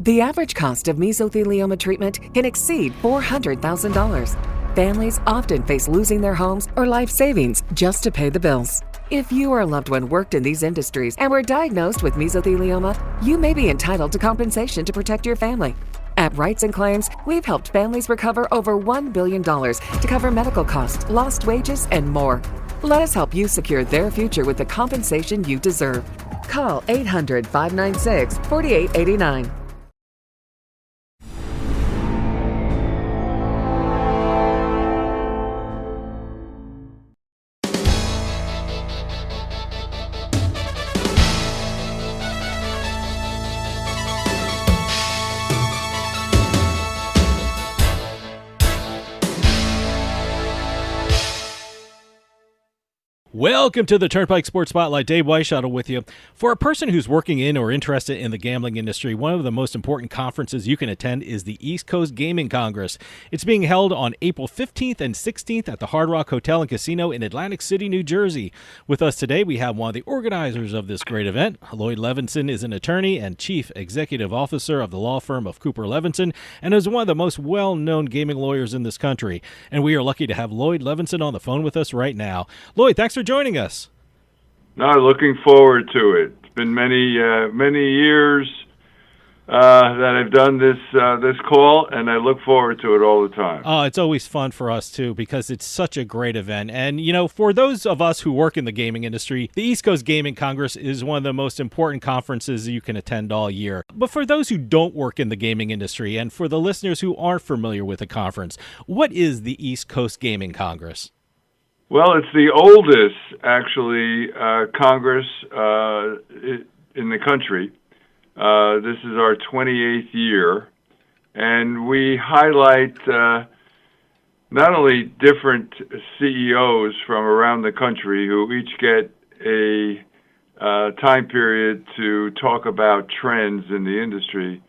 The average cost of mesothelioma treatment can exceed $400,000. Families often face losing their homes or life savings just to pay the bills. If you or a loved one worked in these industries and were diagnosed with mesothelioma, you may be entitled to compensation to protect your family. At Rights and Claims, we've helped families recover over $1 billion to cover medical costs, lost wages, and more. Let us help you secure their future with the compensation you deserve. Call 800-596-4889. Welcome to the Turnpike Sports Spotlight. Dave Weishuttle with you. For a person who's working in or interested in the gambling industry, one of the most important conferences you can attend is the East Coast Gaming Congress. It's being held on April 15th and 16th at the Hard Rock Hotel and Casino in Atlantic City, New Jersey. With us today, we have one of the organizers of this great event. Lloyd Levenson is an attorney and chief executive officer of the law firm of Cooper Levenson and is one of the most well-known gaming lawyers in this country. And we are lucky to have Lloyd Levenson on the phone with us right now. Lloyd, thanks for joining us. No, looking forward to it. It's been many years that I've done this call, and I look forward to it all the time. Oh, it's always fun for us too because it's such a great event. And you know, for those of us who work in the gaming industry, the East Coast Gaming Congress is one of the most important conferences you can attend all year. But for those who don't work in the gaming industry, and for the listeners who aren't familiar with the conference, what is the East Coast Gaming Congress? Well, it's the oldest, actually, Congress in the country. This is our 28th year, and we highlight not only different CEOs from around the country who each get a time period to talk about trends in the industry,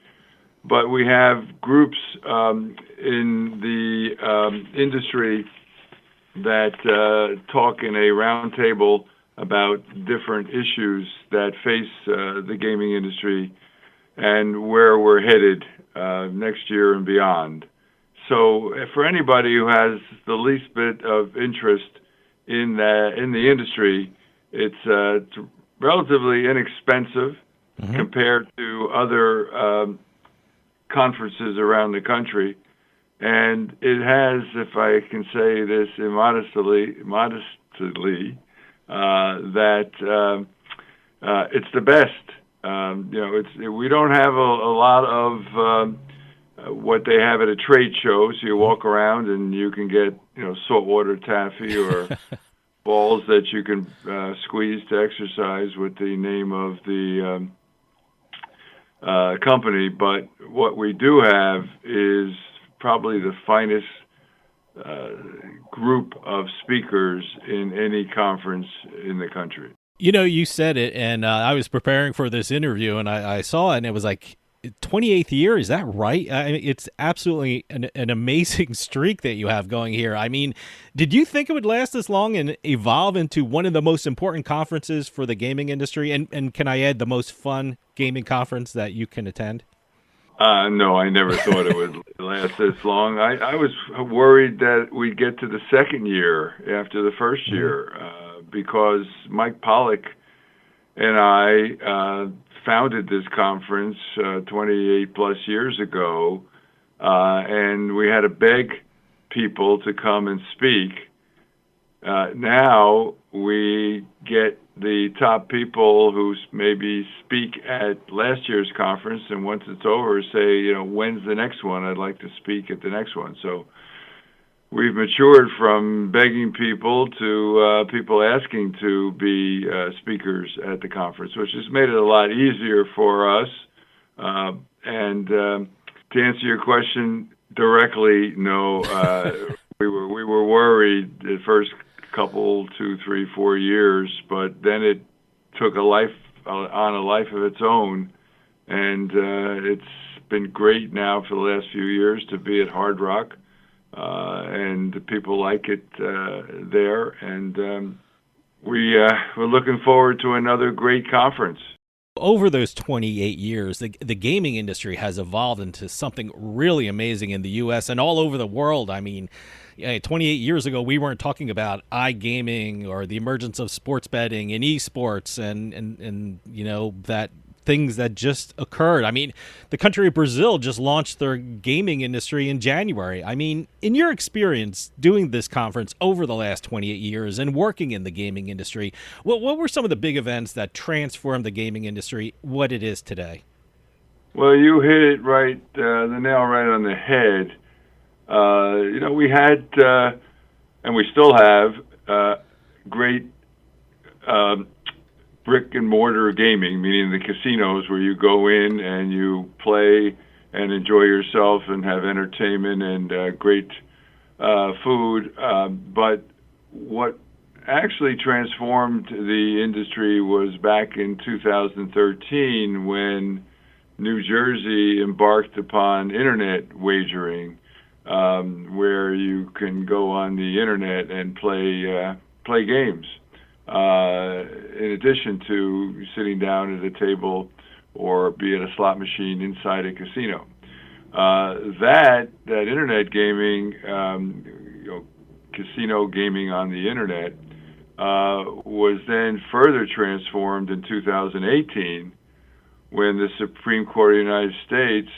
but we have groups in the industry that talk in a roundtable about different issues that face the gaming industry and where we're headed next year and beyond. So for anybody who has the least bit of interest in the industry, it's relatively inexpensive compared to other conferences around the country. And it has, if I can say this immodestly, that it's the best. We don't have a lot of what they have at a trade show. So you walk around and you can get saltwater taffy or balls that you can squeeze to exercise with the name of the company. But what we do have is probably the finest group of speakers in any conference in the country. You know, you said it, and I was preparing for this interview, and I saw it, and it was like 28th year. Is that right? I mean, it's absolutely an amazing streak that you have going here. I mean, did you think it would last this long and evolve into one of the most important conferences for the gaming industry? And can I add the most fun gaming conference that you can attend? No, I never thought it would last this long. I was worried that we'd get to the second year after the first year because Mike Pollock and I founded this conference 28 plus years ago, and we had to beg people to come and speak. Now we get the top people who maybe speak at last year's conference, and once it's over, say, when's the next one? I'd like to speak at the next one. So we've matured from begging people to people asking to be speakers at the conference, which has made it a lot easier for us. And to answer your question directly, no, we were worried the first couple, 2, 3, 4 years, but then it took a life of its own, and it's been great now for the last few years to be at Hard Rock, and people like it there, and we're looking forward to another great conference. Over those 28 years, the gaming industry has evolved into something really amazing in the U.S. and all over the world. I mean, 28 years ago, we weren't talking about iGaming or the emergence of sports betting and esports and that things that just occurred. I mean, the country of Brazil just launched their gaming industry in January. I mean, in your experience doing this conference over the last 28 years and working in the gaming industry, what were some of the big events that transformed the gaming industry what it is today? Well, you hit it right, the nail right on the head. We had, and we still have, great brick and mortar gaming, meaning the casinos where you go in and you play and enjoy yourself and have entertainment and great food. But what actually transformed the industry was back in 2013 when New Jersey embarked upon internet wagering, where you can go on the internet and play games. In addition to sitting down at a table or be at a slot machine inside a casino. That internet gaming, casino gaming on the internet, was then further transformed in 2018 when the Supreme Court of the United States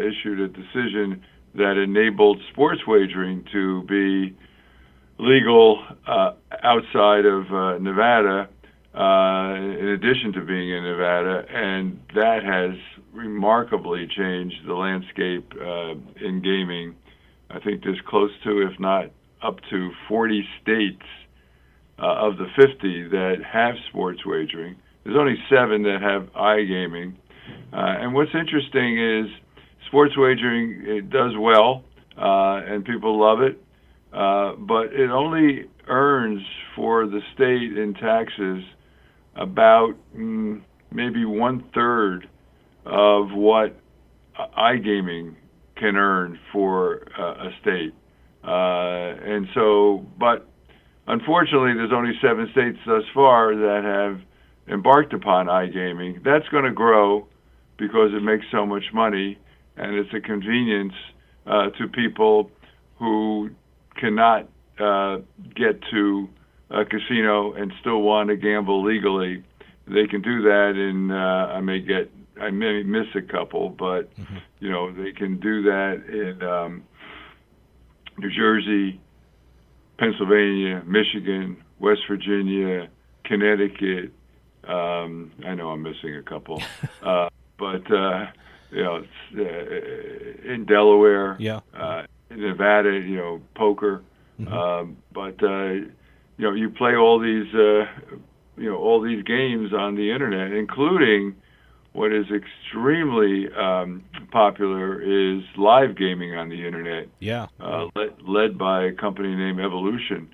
issued a decision that enabled sports wagering to be legal outside of Nevada, in addition to being in Nevada, and that has remarkably changed the landscape in gaming. I think there's close to, if not up to, 40 states of the 50 that have sports wagering. There's only 7 that have iGaming. And what's interesting is sports wagering, it does well, and people love it. But it only earns for the state in taxes about maybe 1/3 of what iGaming can earn for a state. And so, but unfortunately, there's only 7 states thus far that have embarked upon iGaming. That's going to grow because it makes so much money, and it's a convenience to people who cannot get to a casino and still want to gamble legally. They can do that in I may miss a couple, but they can do that in New Jersey, Pennsylvania, Michigan, West Virginia, Connecticut. I know I'm missing a couple, but in Delaware. Yeah. In Nevada, poker, but you play all these games on the internet, including what is extremely popular is live gaming on the internet. Yeah, led by a company named Evolution,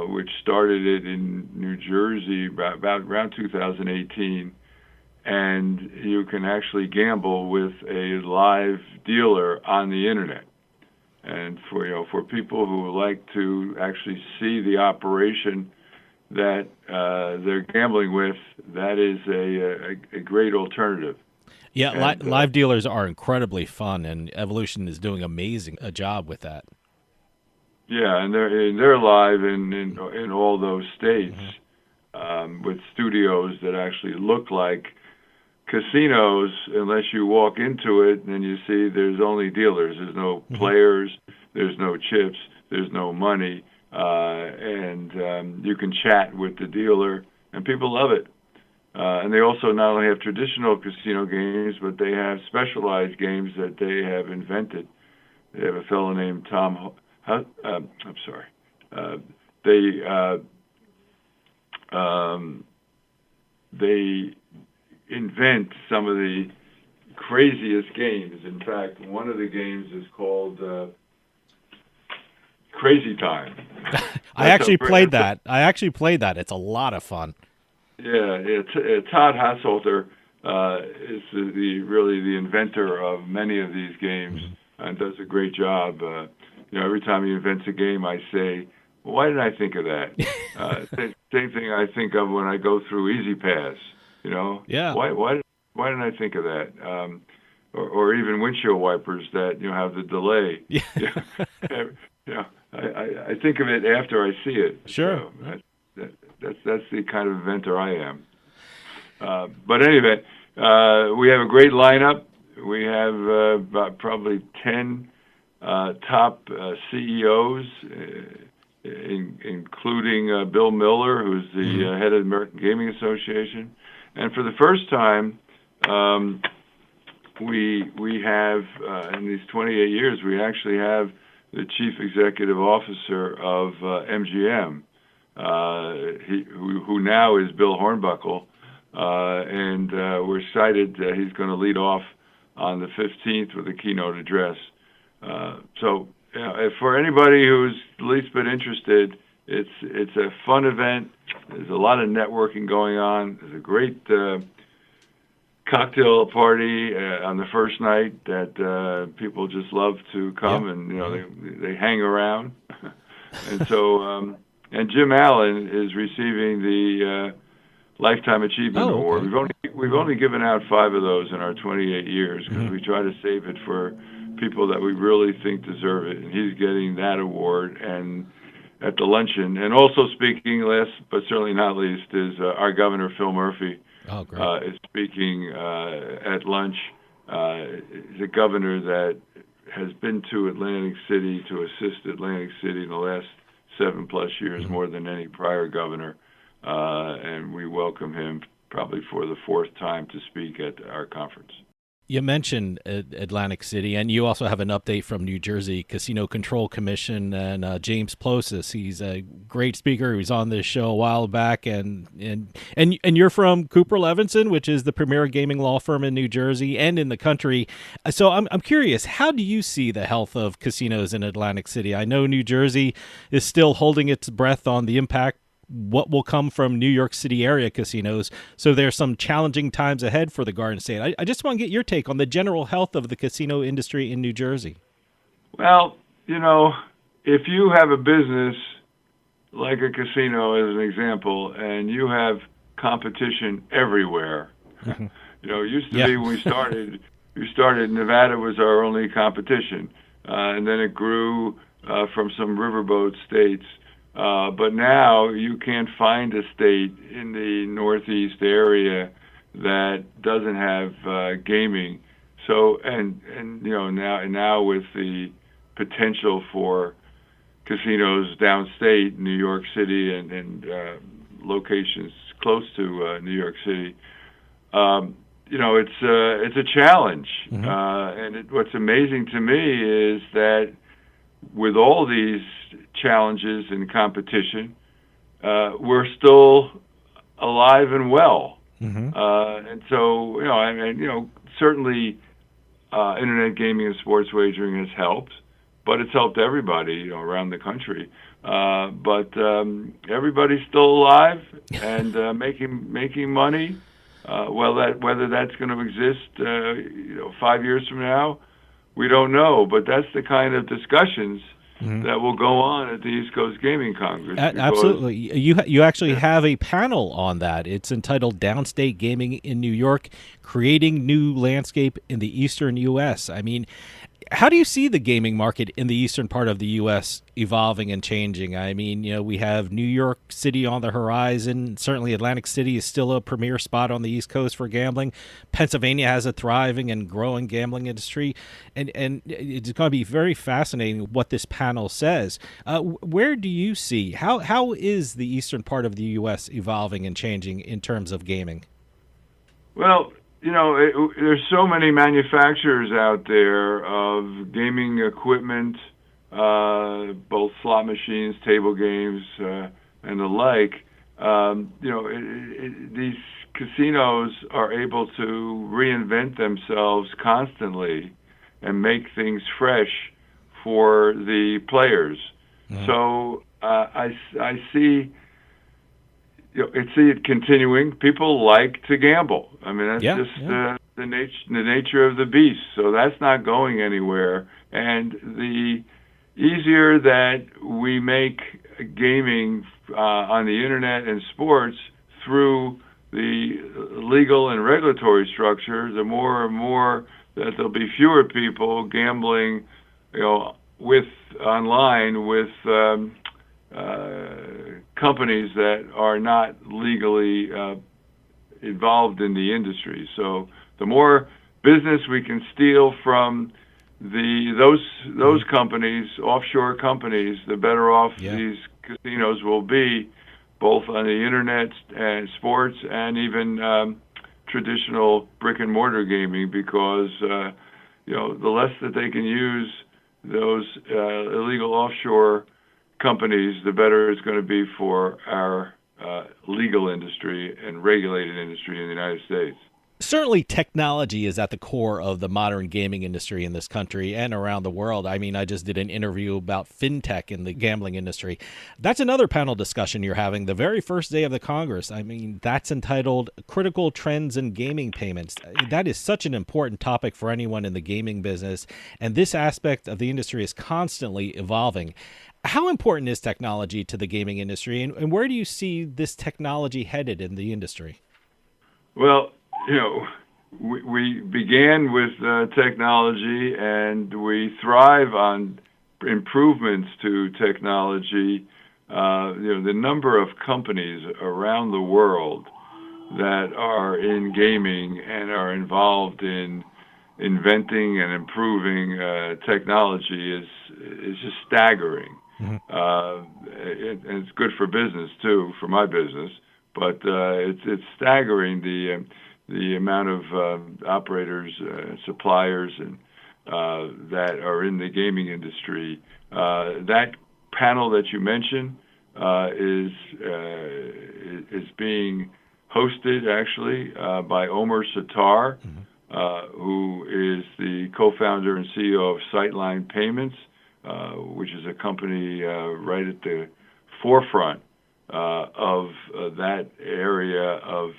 which started it in New Jersey about around 2018, and you can actually gamble with a live dealer on the internet. And for people who like to actually see the operation that they're gambling with, that is a great alternative. Yeah, and, live dealers are incredibly fun, and Evolution is doing a job with that. Yeah, and they're live in all those states, with studios that actually look like casinos, unless you walk into it and you see there's only dealers. There's no players, there's no chips, there's no money, and you can chat with the dealer, and people love it. And they also not only have traditional casino games, but they have specialized games that they have invented. They have a fellow named Tom. They invent some of the craziest games. In fact, one of the games is called Crazy Time. I actually played that. It's a lot of fun. Yeah, Todd Haushalter is really the inventor of many of these games, and does a great job. Every time he invents a game, I say, well, why didn't I think of that? Same thing I think of when I go through Easy Pass. You know, Yeah. Why didn't I think of that? Or even windshield wipers that have the delay. Yeah. I think of it after I see it. Sure. So that's the kind of inventor I am. But anyway, we have a great lineup. We have about probably 10 top CEOs, including Bill Miller, who's the head of the American Gaming Association. And for the first time, we have, in these 28 years, we actually have the chief executive officer of MGM, who now is Bill Hornbuckle, and we're excited that he's going to lead off on the 15th with a keynote address. So for anybody who's the least bit interested, it's a fun event. There's a lot of networking going on. There's a great cocktail party on the first night that people just love to come, and they hang around. And so and Jim Allen is receiving the Lifetime Achievement Award. We've only given out 5 of those in our 28 years because we try to save it for people that we really think deserve it, and he's getting that award. And at the luncheon, and also speaking, last but certainly not least, is our Governor Phil Murphy. Oh, great. Is speaking at lunch. He's a governor that has been to Atlantic City to assist Atlantic City in the last 7+ years, more than any prior governor, and we welcome him probably for the 4th time to speak at our conference. You mentioned Atlantic City, and you also have an update from New Jersey Casino Control Commission and James Plosis. He's a great speaker. He was on this show a while back, and you're from Cooper Levenson, which is the premier gaming law firm in New Jersey and in the country. So I'm curious, how do you see the health of casinos in Atlantic City? I know New Jersey is still holding its breath on the impact what will come from New York City area casinos. So there's some challenging times ahead for the Garden State. I just want to get your take on the general health of the casino industry in New Jersey. Well, if you have a business like a casino, as an example, and you have competition everywhere, it used to be when we started, Nevada was our only competition, and then it grew from some riverboat states. But now you can't find a state in the Northeast area that doesn't have gaming. So and now with the potential for casinos downstate, New York City and locations close to New York City, it's a challenge. And what's amazing to me is that with all these challenges and competition, we're still alive and well. And so, certainly internet gaming and sports wagering has helped, but it's helped everybody, around the country. But everybody's still alive and making money. Whether that's going to exist, 5 years from now, we don't know, but that's the kind of discussions that will go on at the East Coast Gaming Congress. Absolutely. You actually have a panel on that. It's entitled Downstate Gaming in New York, Creating New Landscape in the Eastern U.S. I mean, how do you see the gaming market in the eastern part of the U.S. evolving and changing? I mean, we have New York City on the horizon. Certainly Atlantic City is still a premier spot on the East Coast for gambling. Pennsylvania has a thriving and growing gambling industry. And it's going to be very fascinating what this panel says. Where do you see, how is the eastern part of the U.S. evolving and changing in terms of gaming? Well, there's so many manufacturers out there of gaming equipment, both slot machines, table games, and the like. These casinos are able to reinvent themselves constantly and make things fresh for the players. So I see. I see it continuing. People like to gamble. I mean, that's the nature of the beast. So that's not going anywhere. And the easier that we make gaming on the internet and sports through the legal and regulatory structure, the more and more that there'll be fewer people gambling, with online with companies that are not legally involved in the industry. So the more business we can steal from those companies, offshore companies, the better off these casinos will be, both on the internet and sports and even traditional brick and mortar gaming, because the less that they can use those illegal offshore companies, the better it's going to be for our legal industry and regulated industry in the United States. Certainly technology is at the core of the modern gaming industry in this country and around the world. I mean, I just did an interview about fintech in the gambling industry. That's another panel discussion you're having the very first day of the Congress. I mean, that's entitled Critical Trends in Gaming Payments. That is such an important topic for anyone in the gaming business, and this aspect of the industry is constantly evolving. How important is technology to the gaming industry, and where do you see this technology headed in the industry? Well, we began with technology, and we thrive on improvements to technology. The number of companies around the world that are in gaming and are involved in inventing and improving technology is just staggering. And it's good for business too, for my business. But it's staggering the amount of operators, suppliers, and that are in the gaming industry. That panel that you mentioned is being hosted actually by Omer Sattar, who is the co-founder and CEO of Sightline Payments, which is a company right at the forefront of that area of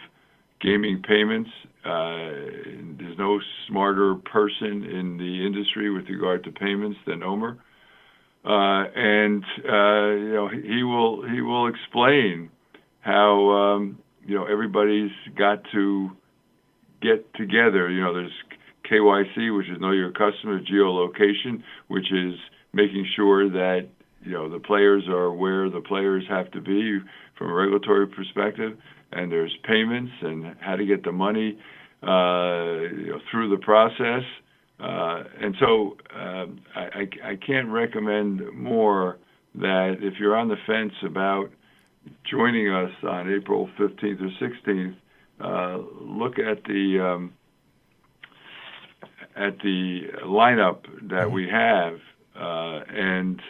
gaming payments. There's no smarter person in the industry with regard to payments than Omer, and he will explain how everybody's got to get together. There's KYC, which is Know Your Customer, geolocation, which is making sure that the players are where the players have to be from a regulatory perspective, and there's payments and how to get the money through the process. And so I can't recommend more that if you're on the fence about joining us on April 15th or 16th, look at the lineup that we have, and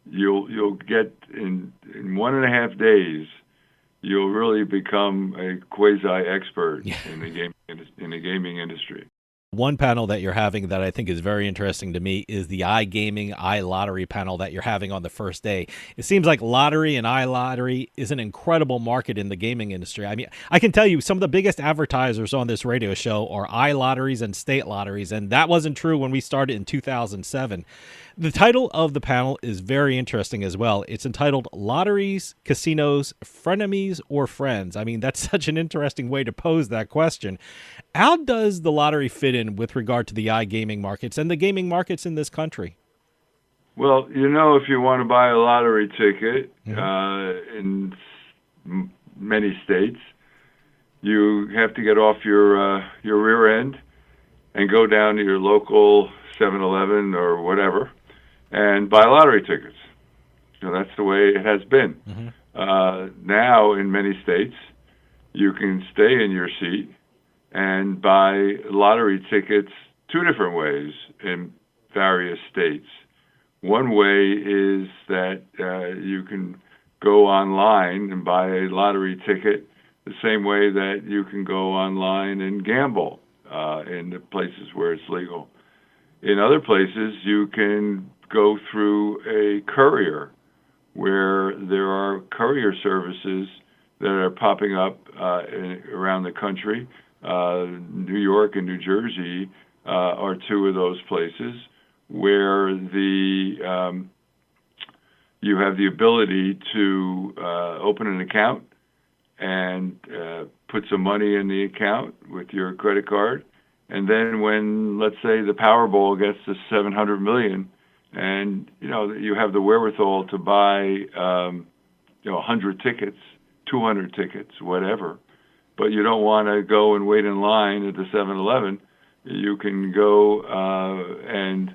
you'll get in 1.5 days, you'll really become a quasi-expert in the gaming industry. One panel that you're having that I think is very interesting to me is the iGaming, iLottery panel that you're having on the first day. It seems like lottery and iLottery is an incredible market in the gaming industry. I mean, I can tell you some of the biggest advertisers on this radio show are iLotteries and state lotteries, and that wasn't true when we started in 2007. The title of the panel is very interesting as well. It's entitled Lotteries, Casinos, Frenemies, or Friends. I mean, that's such an interesting way to pose that question. How does the lottery fit in with regard to the iGaming markets and the gaming markets in this country? Well, if you want to buy a lottery ticket in many states, you have to get off your rear end and go down to your local 7-Eleven or whatever and buy lottery tickets. That's the way it has been. Now, in many states, you can stay in your seat and buy lottery tickets 2 different ways in various states. One way is that you can go online and buy a lottery ticket the same way that you can go online and gamble in the places where it's legal. In other places, you can go through a courier, where there are courier services that are popping up around the country. New York and New Jersey are 2 of those places where you have the ability to open an account and put some money in the account with your credit card. And then when, let's say, the Powerball gets to 700 million, and you have the wherewithal to buy 100 tickets, 200 tickets, whatever, but you don't want to go and wait in line at the 7-Eleven, you can go and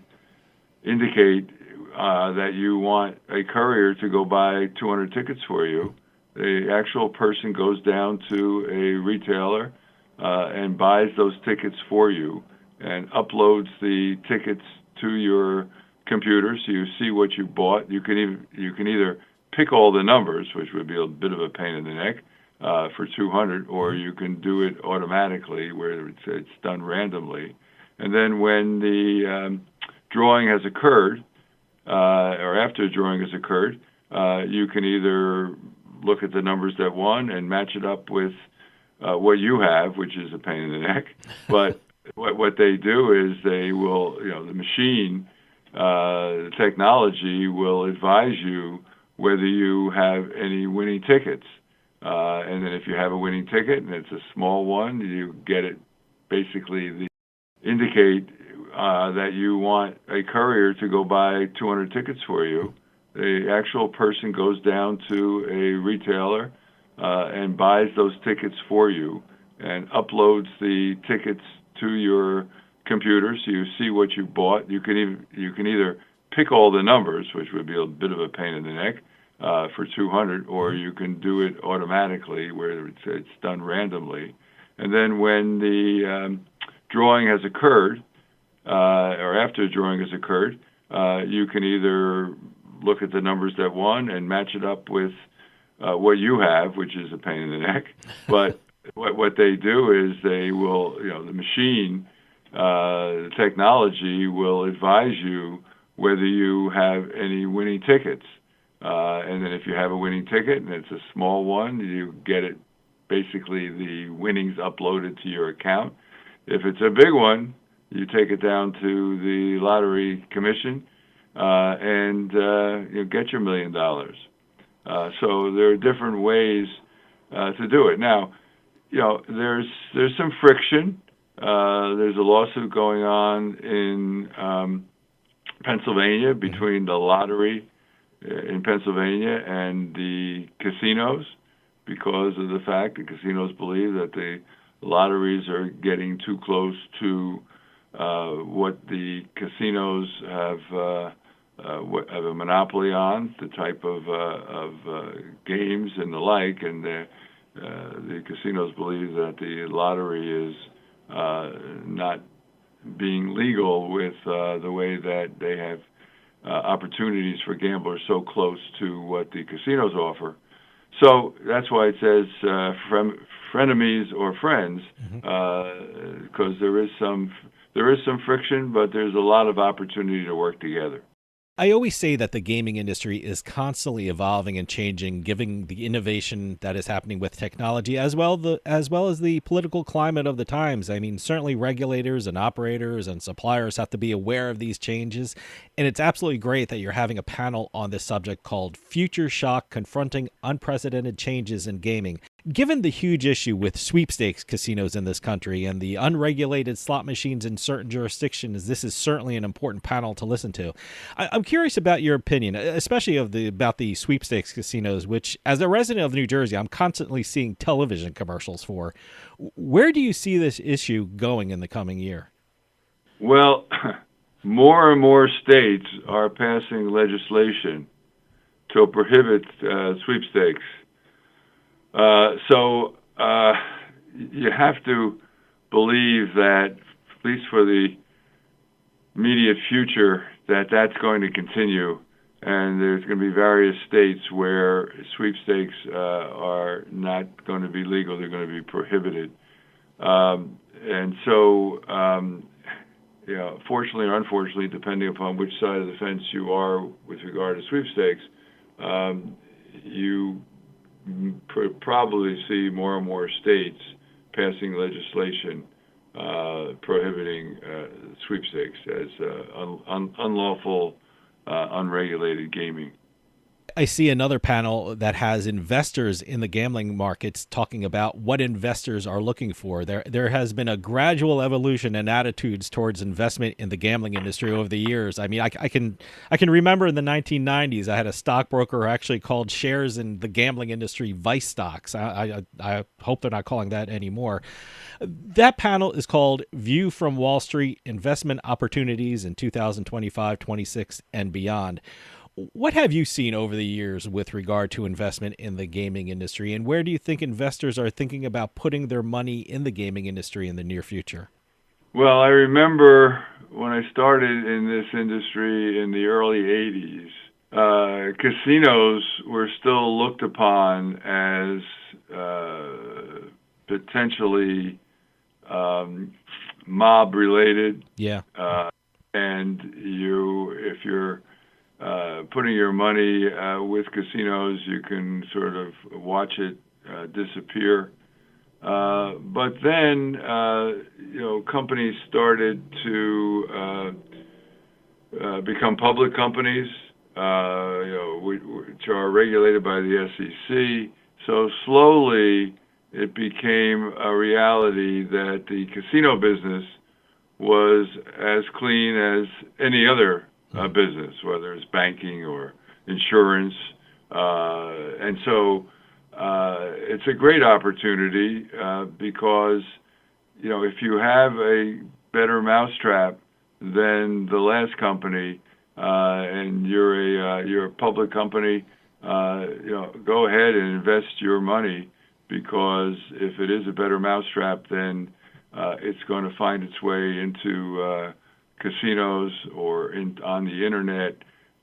indicate that you want a courier to go buy 200 tickets for you. The actual person goes down to a retailer and buys those tickets for you and uploads the tickets to your computer so you see what you bought. You can either pick all the numbers, which would be a bit of a pain in the neck for 200, or you can do it automatically where it's done randomly. And then when the drawing has occurred, or after the drawing has occurred, you can either look at the numbers that won and match it up with what you have, which is a pain in the neck. But what they do is they will, the machine, the technology will advise you whether you have any winning tickets. And then if you have a winning ticket and it's a small one, you get it basically indicate that you want a courier to go buy 200 tickets for you. The actual person goes down to a retailer and buys those tickets for you and uploads the tickets to your computer so you see what you bought. You can either pick all the numbers, which would be a bit of a pain in the neck for 200, or you can do it automatically where it's done randomly. And then when the drawing has occurred, or after the drawing has occurred, you can either look at the numbers that won and match it up with what you have, which is a pain in the neck. But what they do is they will, the machine, the technology will advise you whether you have any winning tickets. And then if you have a winning ticket and it's a small one, you get it basically the winnings uploaded to your account. If it's a big one, you take it down to the lottery commission and you get your $1 million. So there are different ways to do it. Now, there's some friction. There's a lawsuit going on in Pennsylvania between the lottery in Pennsylvania and the casinos because of the fact that casinos believe that the lotteries are getting too close to what the casinos have a monopoly on, the type of games and the like, and the casinos believe that the lottery is not being legal with the way that they have opportunities for gamblers so close to what the casinos offer. So that's why it says frenemies or friends, because there is some friction, but there's a lot of opportunity to work together. I always say that the gaming industry is constantly evolving and changing, given the innovation that is happening with technology, as well as the political climate of the times. I mean, certainly regulators and operators and suppliers have to be aware of these changes, and it's absolutely great that you're having a panel on this subject called Future Shock: Confronting Unprecedented Changes in Gaming. Given the huge issue with sweepstakes casinos in this country and the unregulated slot machines in certain jurisdictions, this is certainly an important panel to listen to. I'm curious about your opinion, especially about the sweepstakes casinos, which, as a resident of New Jersey, I'm constantly seeing television commercials for. Where do you see this issue going in the coming year? Well, more and more states are passing legislation to prohibit sweepstakes. So you have to believe that, at least for the immediate future, that's going to continue, and there's going to be various states where sweepstakes are not going to be legal; they're going to be prohibited. And so, fortunately or unfortunately, depending upon which side of the fence you are with regard to sweepstakes, you probably see more and more states passing legislation prohibiting sweepstakes as unlawful, unregulated gaming. I see another panel that has investors in the gambling markets talking about what investors are looking for. There has been a gradual evolution in attitudes towards investment in the gambling industry over the years. I mean, I can remember in the 1990s, I had a stockbroker who actually called shares in the gambling industry vice stocks. I hope they're not calling that anymore. That panel is called View from Wall Street: Investment Opportunities in 2025, 26, and Beyond. What have you seen over the years with regard to investment in the gaming industry, and where do you think investors are thinking about putting their money in the gaming industry in the near future? Well, I remember when I started in this industry in the early 80s, casinos were still looked upon as potentially mob-related. Yeah. And if you're putting your money with casinos, you can sort of watch it disappear. But then, companies started to become public companies, which are regulated by the SEC. So slowly, it became a reality that the casino business was as clean as any other business, whether it's banking or insurance. And so it's a great opportunity because, if you have a better mousetrap than the last company and you're a public company, go ahead and invest your money, because if it is a better mousetrap, then it's going to find its way into casinos or on the internet,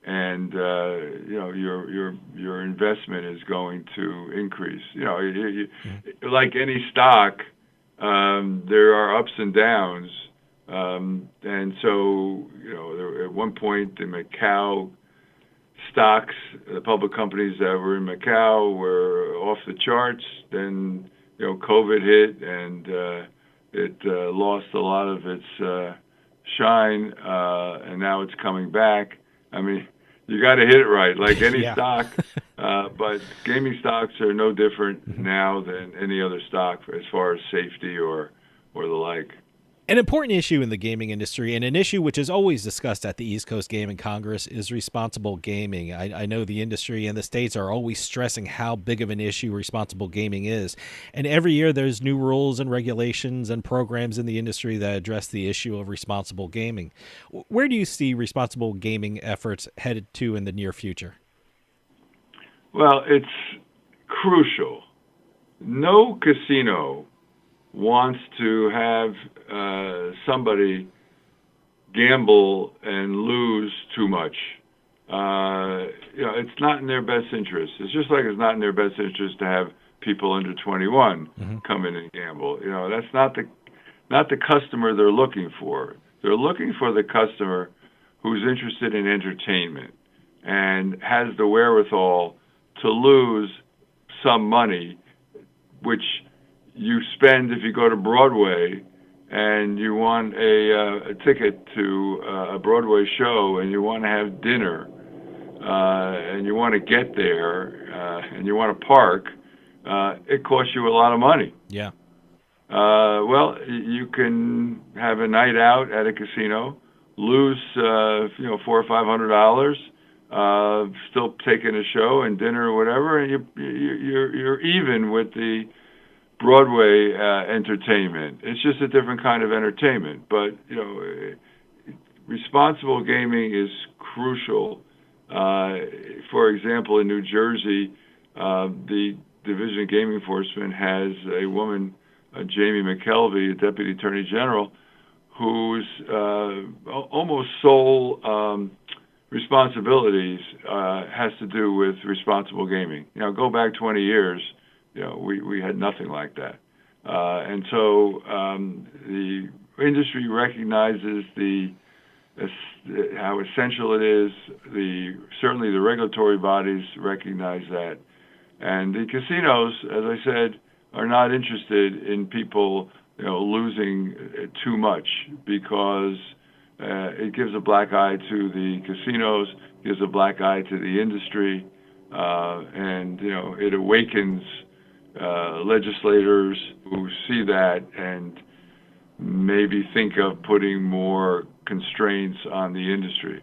and your investment is going to increase. Like any stock, there are ups and downs, and so at one point the Macau stocks, the public companies that were in Macau were off the charts. Then COVID hit, and it lost a lot of its shine, and now it's coming back. I mean, you got to hit it right, like any stock. But gaming stocks are no different now than any other stock as far as safety or the like. An important issue in the gaming industry, and an issue which is always discussed at the East Coast Gaming Congress, is responsible gaming. I know the industry and the states are always stressing how big of an issue responsible gaming is. And every year there's new rules and regulations and programs in the industry that address the issue of responsible gaming. Where do you see responsible gaming efforts headed to in the near future? Well, it's crucial. No casino wants to have somebody gamble and lose too much. It's not in their best interest. It's just like it's not in their best interest to have people under 21 come in and gamble. That's not the customer they're looking for. They're looking for the customer who's interested in entertainment and has the wherewithal to lose some money, which you spend if you go to Broadway and you want a ticket to a Broadway show, and you want to have dinner, and you want to get there, and you want to park. It costs you a lot of money. Yeah. Well, you can have a night out at a casino, lose $400 or $500, still taking a show and dinner or whatever, and you're even with the Broadway entertainment. It's just a different kind of entertainment. But responsible gaming is crucial. For example, in New Jersey, the Division of Gaming Enforcement has a woman, Jamie McKelvey, a Deputy Attorney General, whose almost sole responsibilities has to do with responsible gaming. Go back 20 years. We had nothing like that. And so the industry recognizes how essential it is. Certainly the regulatory bodies recognize that. And the casinos, as I said, are not interested in people losing too much, because it gives a black eye to the casinos, gives a black eye to the industry. and it awakens legislators who see that and maybe think of putting more constraints on the industry.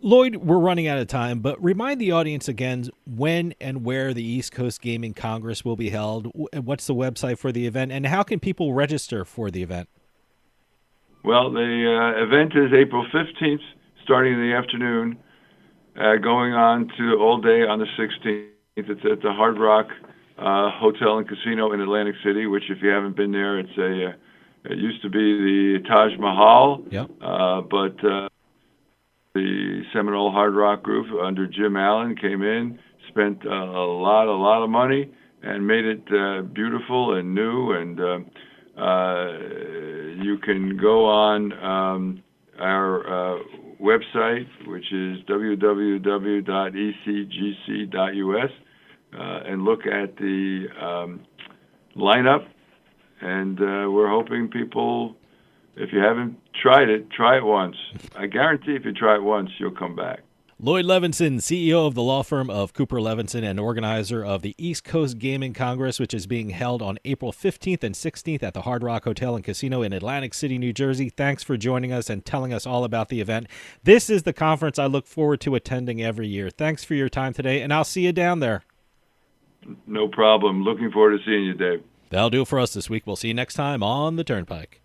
Lloyd, we're running out of time, but remind the audience again when and where the East Coast Gaming Congress will be held. What's the website for the event, and how can people register for the event? Well, the event is April 15th, starting in the afternoon, going on to all day on the 16th. It's at the Hard Rock Hotel and Casino in Atlantic City, which, if you haven't been there, it used to be the Taj Mahal. Yep. But the Seminole Hard Rock Group under Jim Allen came in, spent a lot of money, and made it beautiful and new. And you can go on our website, which is www.ecgc.us, and look at the lineup. And we're hoping people, if you haven't tried it, try it once. I guarantee if you try it once, you'll come back. Lloyd Levenson, CEO of the law firm of Cooper Levenson and organizer of the East Coast Gaming Congress, which is being held on April 15th and 16th at the Hard Rock Hotel and Casino in Atlantic City, New Jersey. Thanks for joining us and telling us all about the event. This is the conference I look forward to attending every year. Thanks for your time today, and I'll see you down there. No problem. Looking forward to seeing you, Dave. That'll do it for us this week. We'll see you next time on the Turnpike.